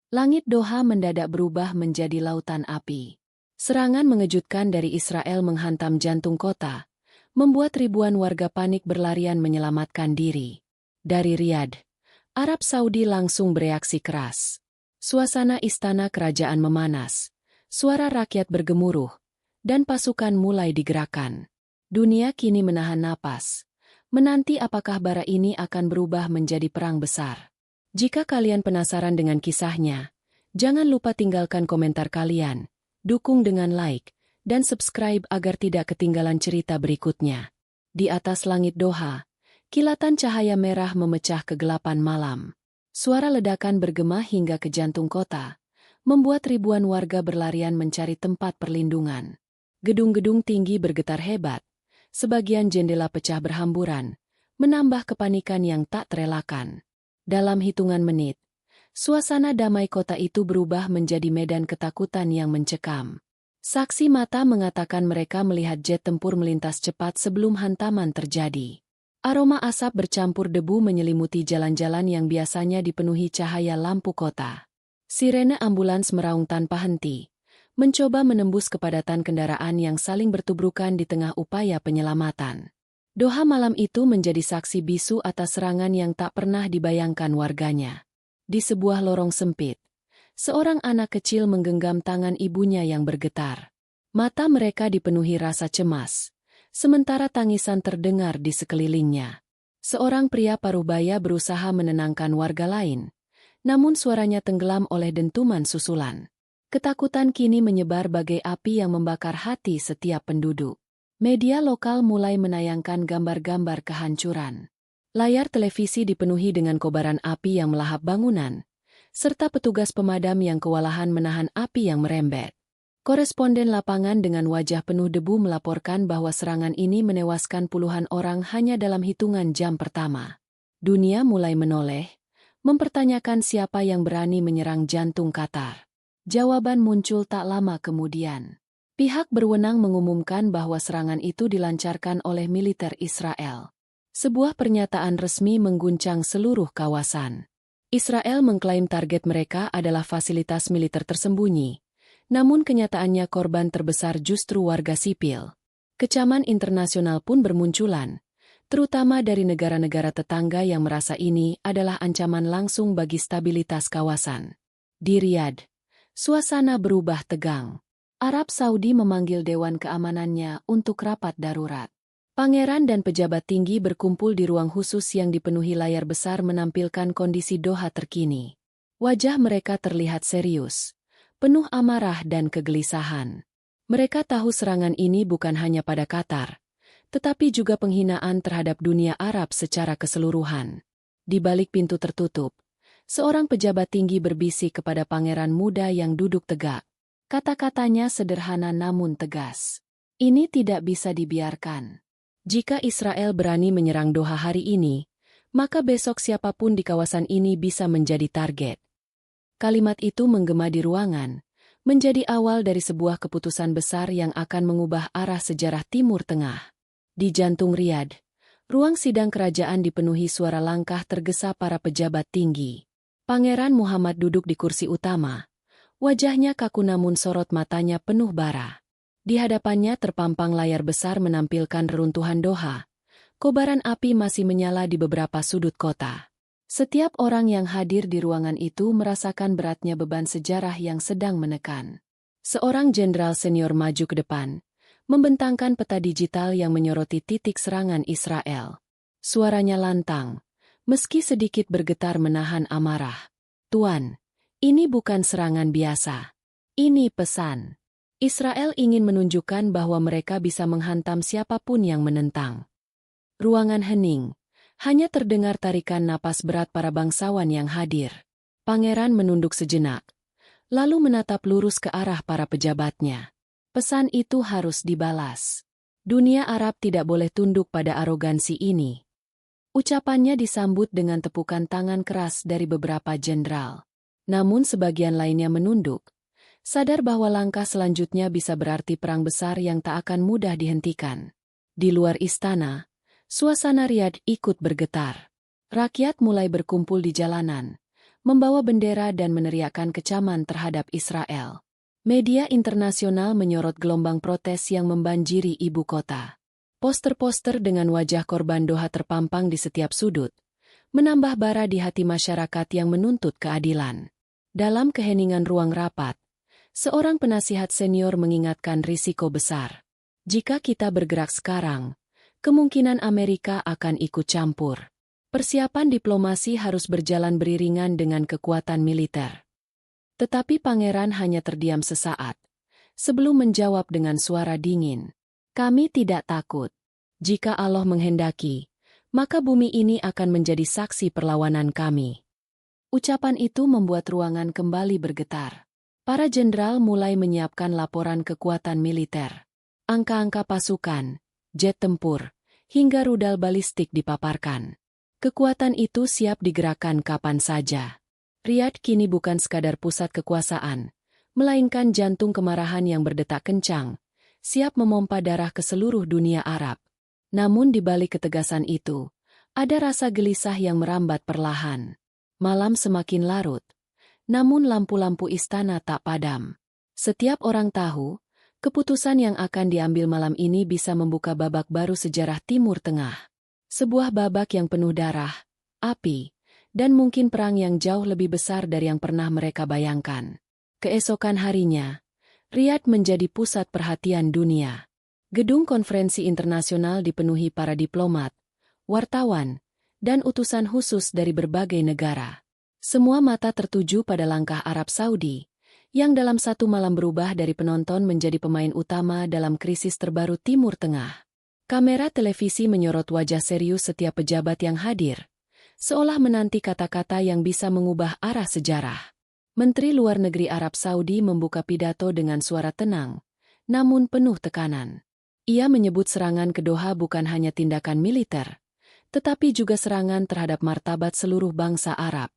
Langit Doha mendadak berubah menjadi lautan api. Serangan mengejutkan dari Israel menghantam jantung kota, membuat ribuan warga panik berlarian menyelamatkan diri. Dari Riyadh, Arab Saudi langsung bereaksi keras. Suasana istana kerajaan memanas, suara rakyat bergemuruh, dan pasukan mulai digerakkan. Dunia kini menahan napas, menanti apakah bara ini akan berubah menjadi perang besar. Jika kalian penasaran dengan kisahnya, jangan lupa tinggalkan komentar kalian, dukung dengan like, dan subscribe agar tidak ketinggalan cerita berikutnya. Di atas langit Doha, kilatan cahaya merah memecah kegelapan malam. Suara ledakan bergema hingga ke jantung kota, membuat ribuan warga berlarian mencari tempat perlindungan. Gedung-gedung tinggi bergetar hebat, sebagian jendela pecah berhamburan, menambah kepanikan yang tak terelakkan. Dalam hitungan menit, suasana damai kota itu berubah menjadi medan ketakutan yang mencekam. Saksi mata mengatakan mereka melihat jet tempur melintas cepat sebelum hantaman terjadi. Aroma asap bercampur debu menyelimuti jalan-jalan yang biasanya dipenuhi cahaya lampu kota. Sirene ambulans meraung tanpa henti, mencoba menembus kepadatan kendaraan yang saling bertubrukan di tengah upaya penyelamatan. Doha malam itu menjadi saksi bisu atas serangan yang tak pernah dibayangkan warganya. Di sebuah lorong sempit, seorang anak kecil menggenggam tangan ibunya yang bergetar. Mata mereka dipenuhi rasa cemas, sementara tangisan terdengar di sekelilingnya. Seorang pria paruh-baya berusaha menenangkan warga lain, namun suaranya tenggelam oleh dentuman susulan. Ketakutan kini menyebar bagai api yang membakar hati setiap penduduk. Media lokal mulai menayangkan gambar-gambar kehancuran. Layar televisi dipenuhi dengan kobaran api yang melahap bangunan, serta petugas pemadam yang kewalahan menahan api yang merembet. Koresponden lapangan dengan wajah penuh debu melaporkan bahwa serangan ini menewaskan puluhan orang hanya dalam hitungan jam pertama. Dunia mulai menoleh, mempertanyakan siapa yang berani menyerang jantung Qatar. Jawaban muncul tak lama kemudian. Pihak berwenang mengumumkan bahwa serangan itu dilancarkan oleh militer Israel. Sebuah pernyataan resmi mengguncang seluruh kawasan. Israel mengklaim target mereka adalah fasilitas militer tersembunyi, namun kenyataannya korban terbesar justru warga sipil. Kecaman internasional pun bermunculan, terutama dari negara-negara tetangga yang merasa ini adalah ancaman langsung bagi stabilitas kawasan. Di Riyadh, suasana berubah tegang. Arab Saudi memanggil Dewan Keamanannya untuk rapat darurat. Pangeran dan pejabat tinggi berkumpul di ruang khusus yang dipenuhi layar besar menampilkan kondisi Doha terkini. Wajah mereka terlihat serius, penuh amarah dan kegelisahan. Mereka tahu serangan ini bukan hanya pada Qatar, tetapi juga penghinaan terhadap dunia Arab secara keseluruhan. Di balik pintu tertutup, seorang pejabat tinggi berbisik kepada pangeran muda yang duduk tegak. Kata-katanya sederhana namun tegas. Ini tidak bisa dibiarkan. Jika Israel berani menyerang Doha hari ini, maka besok siapapun di kawasan ini bisa menjadi target. Kalimat itu menggema di ruangan, menjadi awal dari sebuah keputusan besar yang akan mengubah arah sejarah Timur Tengah. Di jantung Riyadh, ruang sidang kerajaan dipenuhi suara langkah tergesa para pejabat tinggi. Pangeran Muhammad duduk di kursi utama. Wajahnya kaku namun sorot matanya penuh bara. Di hadapannya terpampang layar besar menampilkan reruntuhan Doha. Kobaran api masih menyala di beberapa sudut kota. Setiap orang yang hadir di ruangan itu merasakan beratnya beban sejarah yang sedang menekan. Seorang jenderal senior maju ke depan, membentangkan peta digital yang menyoroti titik serangan Israel. Suaranya lantang, meski sedikit bergetar menahan amarah. "Tuan, ini bukan serangan biasa. Ini pesan. Israel ingin menunjukkan bahwa mereka bisa menghantam siapapun yang menentang." Ruangan hening. Hanya terdengar tarikan napas berat para bangsawan yang hadir. Pangeran menunduk sejenak, lalu menatap lurus ke arah para pejabatnya. Pesan itu harus dibalas. Dunia Arab tidak boleh tunduk pada arogansi ini. Ucapannya disambut dengan tepukan tangan keras dari beberapa jenderal. Namun sebagian lainnya menunduk, sadar bahwa langkah selanjutnya bisa berarti perang besar yang tak akan mudah dihentikan. Di luar istana, suasana Riyadh ikut bergetar. Rakyat mulai berkumpul di jalanan, membawa bendera dan meneriakkan kecaman terhadap Israel. Media internasional menyorot gelombang protes yang membanjiri ibu kota. Poster-poster dengan wajah korban Doha terpampang di setiap sudut, menambah bara di hati masyarakat yang menuntut keadilan. Dalam keheningan ruang rapat, seorang penasihat senior mengingatkan risiko besar. Jika kita bergerak sekarang, kemungkinan Amerika akan ikut campur. Persiapan diplomasi harus berjalan beriringan dengan kekuatan militer. Tetapi pangeran hanya terdiam sesaat, sebelum menjawab dengan suara dingin. Kami tidak takut. Jika Allah menghendaki, maka bumi ini akan menjadi saksi perlawanan kami. Ucapan itu membuat ruangan kembali bergetar. Para jenderal mulai menyiapkan laporan kekuatan militer. Angka-angka pasukan, jet tempur, hingga rudal balistik dipaparkan. Kekuatan itu siap digerakkan kapan saja. Riyadh kini bukan sekadar pusat kekuasaan, melainkan jantung kemarahan yang berdetak kencang, siap memompa darah ke seluruh dunia Arab. Namun di balik ketegasan itu, ada rasa gelisah yang merambat perlahan. Malam semakin larut, namun lampu-lampu istana tak padam. Setiap orang tahu, keputusan yang akan diambil malam ini bisa membuka babak baru sejarah Timur Tengah. Sebuah babak yang penuh darah, api, dan mungkin perang yang jauh lebih besar dari yang pernah mereka bayangkan. Keesokan harinya, Riyadh menjadi pusat perhatian dunia. Gedung konferensi internasional dipenuhi para diplomat, wartawan, dan utusan khusus dari berbagai negara. Semua mata tertuju pada langkah Arab Saudi, yang dalam satu malam berubah dari penonton menjadi pemain utama dalam krisis terbaru Timur Tengah. Kamera televisi menyorot wajah serius setiap pejabat yang hadir, seolah menanti kata-kata yang bisa mengubah arah sejarah. Menteri Luar Negeri Arab Saudi membuka pidato dengan suara tenang, namun penuh tekanan. Ia menyebut serangan ke Doha bukan hanya tindakan militer, tetapi juga serangan terhadap martabat seluruh bangsa Arab.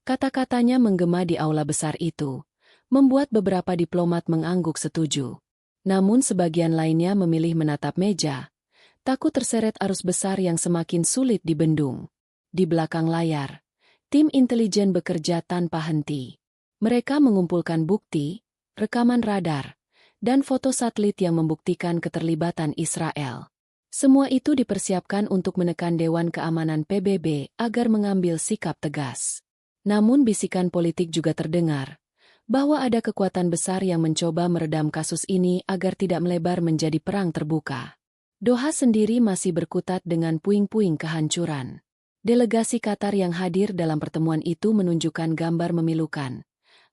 Kata-katanya menggema di aula besar itu, membuat beberapa diplomat mengangguk setuju. Namun sebagian lainnya memilih menatap meja, takut terseret arus besar yang semakin sulit dibendung. Di belakang layar, tim intelijen bekerja tanpa henti. Mereka mengumpulkan bukti, rekaman radar, dan foto satelit yang membuktikan keterlibatan Israel. Semua itu dipersiapkan untuk menekan Dewan Keamanan PBB agar mengambil sikap tegas. Namun bisikan politik juga terdengar, bahwa ada kekuatan besar yang mencoba meredam kasus ini agar tidak melebar menjadi perang terbuka. Doha sendiri masih berkutat dengan puing-puing kehancuran. Delegasi Qatar yang hadir dalam pertemuan itu menunjukkan gambar memilukan.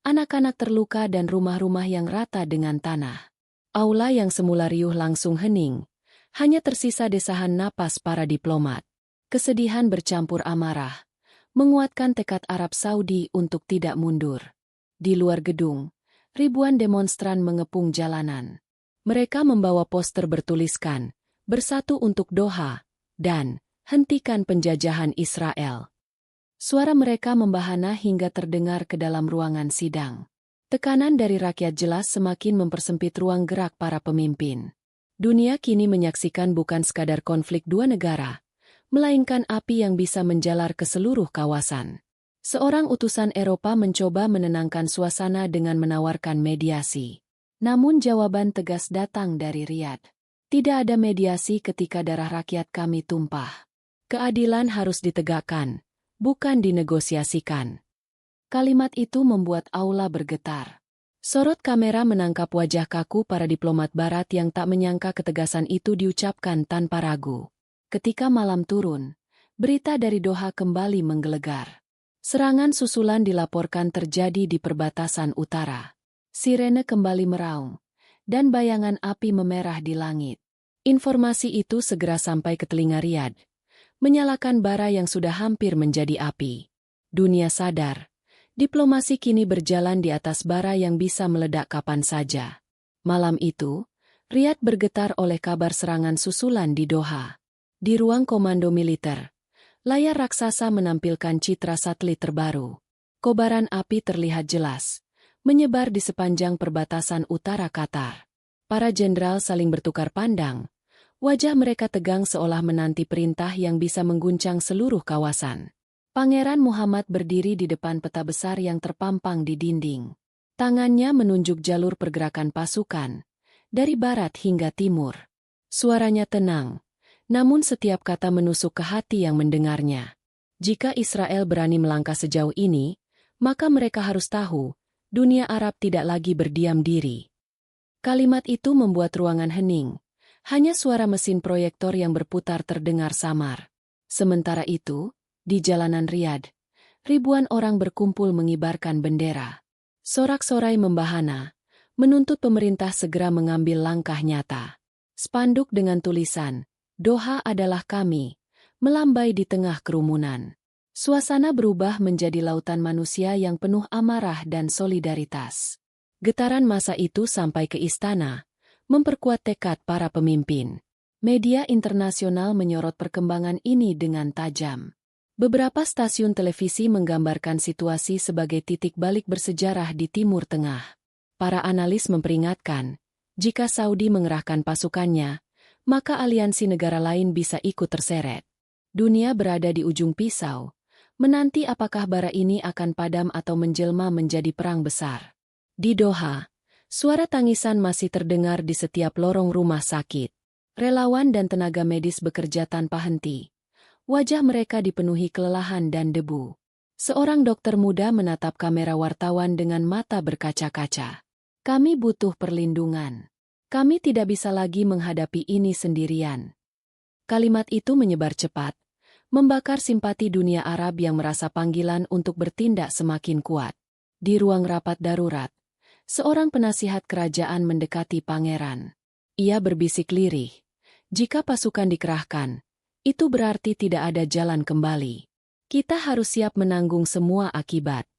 Anak-anak terluka dan rumah-rumah yang rata dengan tanah. Aula yang semula riuh langsung hening. Hanya tersisa desahan napas para diplomat. Kesedihan bercampur amarah, menguatkan tekad Arab Saudi untuk tidak mundur. Di luar gedung, ribuan demonstran mengepung jalanan. Mereka membawa poster bertuliskan, "Bersatu untuk Doha," dan "Hentikan penjajahan Israel." Suara mereka membahana hingga terdengar ke dalam ruangan sidang. Tekanan dari rakyat jelas semakin mempersempit ruang gerak para pemimpin. Dunia kini menyaksikan bukan sekadar konflik dua negara, melainkan api yang bisa menjalar ke seluruh kawasan. Seorang utusan Eropa mencoba menenangkan suasana dengan menawarkan mediasi. Namun jawaban tegas datang dari Riyadh. Tidak ada mediasi ketika darah rakyat kami tumpah. Keadilan harus ditegakkan, bukan dinegosiasikan. Kalimat itu membuat aula bergetar. Sorot kamera menangkap wajah kaku para diplomat barat yang tak menyangka ketegasan itu diucapkan tanpa ragu. Ketika malam turun, berita dari Doha kembali menggelegar. Serangan susulan dilaporkan terjadi di perbatasan utara. Sirene kembali meraung, dan bayangan api memerah di langit. Informasi itu segera sampai ke telinga Riyadh, menyalakan bara yang sudah hampir menjadi api. Dunia sadar, diplomasi kini berjalan di atas bara yang bisa meledak kapan saja. Malam itu, Riyadh bergetar oleh kabar serangan susulan di Doha. Di ruang komando militer, layar raksasa menampilkan citra satelit terbaru. Kobaran api terlihat jelas, menyebar di sepanjang perbatasan utara Qatar. Para jenderal saling bertukar pandang. Wajah mereka tegang seolah menanti perintah yang bisa mengguncang seluruh kawasan. Pangeran Muhammad berdiri di depan peta besar yang terpampang di dinding. Tangannya menunjuk jalur pergerakan pasukan, dari barat hingga timur. Suaranya tenang, namun setiap kata menusuk ke hati yang mendengarnya. Jika Israel berani melangkah sejauh ini, maka mereka harus tahu, dunia Arab tidak lagi berdiam diri. Kalimat itu membuat ruangan hening. Hanya suara mesin proyektor yang berputar terdengar samar. Sementara itu, di jalanan Riyadh, ribuan orang berkumpul mengibarkan bendera. Sorak-sorai membahana, menuntut pemerintah segera mengambil langkah nyata. Spanduk dengan tulisan, "Doha adalah kami," melambai di tengah kerumunan. Suasana berubah menjadi lautan manusia yang penuh amarah dan solidaritas. Getaran massa itu sampai ke istana, memperkuat tekad para pemimpin. Media internasional menyorot perkembangan ini dengan tajam. Beberapa stasiun televisi menggambarkan situasi sebagai titik balik bersejarah di Timur Tengah. Para analis memperingatkan, jika Saudi mengerahkan pasukannya, maka aliansi negara lain bisa ikut terseret. Dunia berada di ujung pisau, menanti apakah bara ini akan padam atau menjelma menjadi perang besar. Di Doha, suara tangisan masih terdengar di setiap lorong rumah sakit. Relawan dan tenaga medis bekerja tanpa henti. Wajah mereka dipenuhi kelelahan dan debu. Seorang dokter muda menatap kamera wartawan dengan mata berkaca-kaca. "Kami butuh perlindungan. Kami tidak bisa lagi menghadapi ini sendirian." Kalimat itu menyebar cepat, membakar simpati dunia Arab yang merasa panggilan untuk bertindak semakin kuat. Di ruang rapat darurat, seorang penasihat kerajaan mendekati pangeran. Ia berbisik lirih, "Jika pasukan dikerahkan, itu berarti tidak ada jalan kembali. Kita harus siap menanggung semua akibat."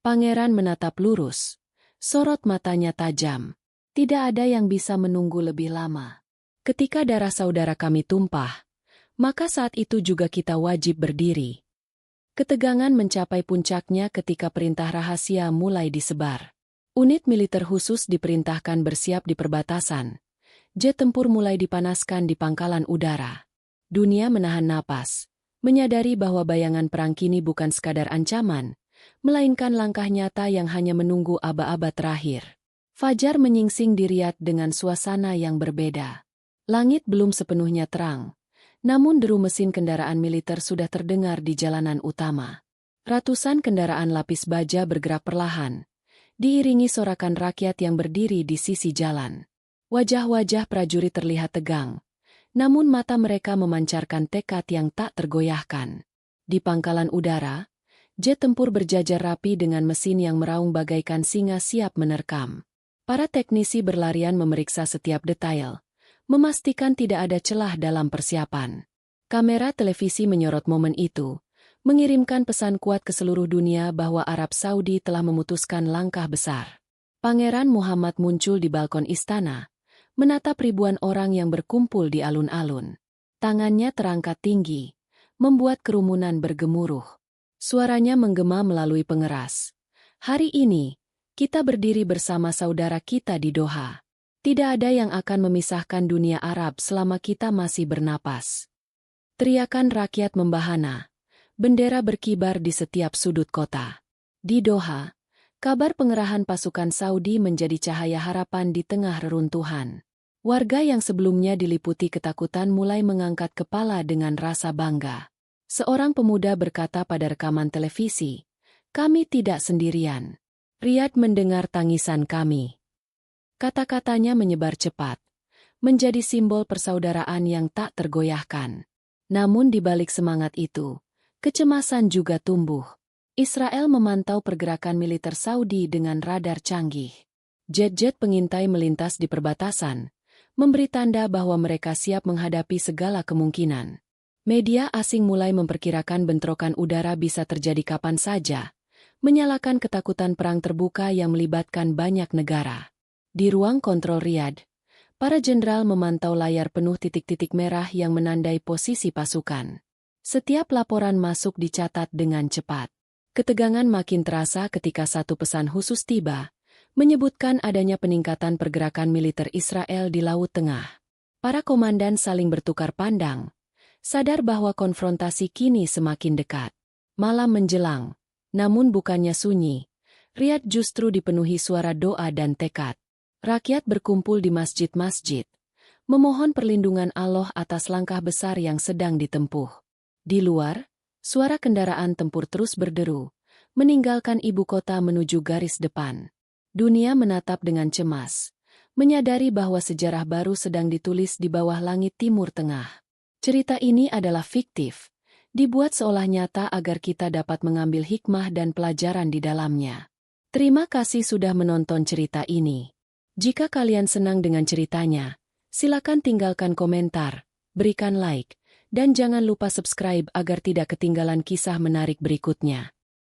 Pangeran menatap lurus, sorot matanya tajam. "Tidak ada yang bisa menunggu lebih lama. Ketika darah saudara kami tumpah, maka saat itu juga kita wajib berdiri." Ketegangan mencapai puncaknya ketika perintah rahasia mulai disebar. Unit militer khusus diperintahkan bersiap di perbatasan. Jet tempur mulai dipanaskan di pangkalan udara. Dunia menahan napas, menyadari bahwa bayangan perang kini bukan sekadar ancaman, melainkan langkah nyata yang hanya menunggu aba-aba terakhir. Fajar menyingsing di Riyadh dengan suasana yang berbeda. Langit belum sepenuhnya terang, namun deru mesin kendaraan militer sudah terdengar di jalanan utama. Ratusan kendaraan lapis baja bergerak perlahan, diiringi sorakan rakyat yang berdiri di sisi jalan. Wajah-wajah prajurit terlihat tegang, namun mata mereka memancarkan tekad yang tak tergoyahkan. Di pangkalan udara, jet tempur berjajar rapi dengan mesin yang meraung bagaikan singa siap menerkam. Para teknisi berlarian memeriksa setiap detail, memastikan tidak ada celah dalam persiapan. Kamera televisi menyorot momen itu, mengirimkan pesan kuat ke seluruh dunia bahwa Arab Saudi telah memutuskan langkah besar. Pangeran Muhammad muncul di balkon istana, menatap ribuan orang yang berkumpul di alun-alun. Tangannya terangkat tinggi, membuat kerumunan bergemuruh. Suaranya menggema melalui pengeras. "Hari ini, kita berdiri bersama saudara kita di Doha. Tidak ada yang akan memisahkan dunia Arab selama kita masih bernapas." Teriakan rakyat membahana. Bendera berkibar di setiap sudut kota. Di Doha, kabar pengerahan pasukan Saudi menjadi cahaya harapan di tengah reruntuhan. Warga yang sebelumnya diliputi ketakutan mulai mengangkat kepala dengan rasa bangga. Seorang pemuda berkata pada rekaman televisi, "Kami tidak sendirian. Riyadh mendengar tangisan kami." Kata-katanya menyebar cepat, menjadi simbol persaudaraan yang tak tergoyahkan. Namun di balik semangat itu, kecemasan juga tumbuh. Israel memantau pergerakan militer Saudi dengan radar canggih. Jet-jet pengintai melintas di perbatasan, memberi tanda bahwa mereka siap menghadapi segala kemungkinan. Media asing mulai memperkirakan bentrokan udara bisa terjadi kapan saja, menyalakan ketakutan perang terbuka yang melibatkan banyak negara. Di ruang kontrol Riyadh, para jenderal memantau layar penuh titik-titik merah yang menandai posisi pasukan. Setiap laporan masuk dicatat dengan cepat. Ketegangan makin terasa ketika satu pesan khusus tiba, menyebutkan adanya peningkatan pergerakan militer Israel di Laut Tengah. Para komandan saling bertukar pandang, sadar bahwa konfrontasi kini semakin dekat. Malam menjelang, namun bukannya sunyi. Riyadh justru dipenuhi suara doa dan tekad. Rakyat berkumpul di masjid-masjid, memohon perlindungan Allah atas langkah besar yang sedang ditempuh. Di luar, suara kendaraan tempur terus berderu, meninggalkan ibu kota menuju garis depan. Dunia menatap dengan cemas, menyadari bahwa sejarah baru sedang ditulis di bawah langit Timur Tengah. Cerita ini adalah fiktif, dibuat seolah nyata agar kita dapat mengambil hikmah dan pelajaran di dalamnya. Terima kasih sudah menonton cerita ini. Jika kalian senang dengan ceritanya, silakan tinggalkan komentar, berikan like, dan jangan lupa subscribe agar tidak ketinggalan kisah menarik berikutnya.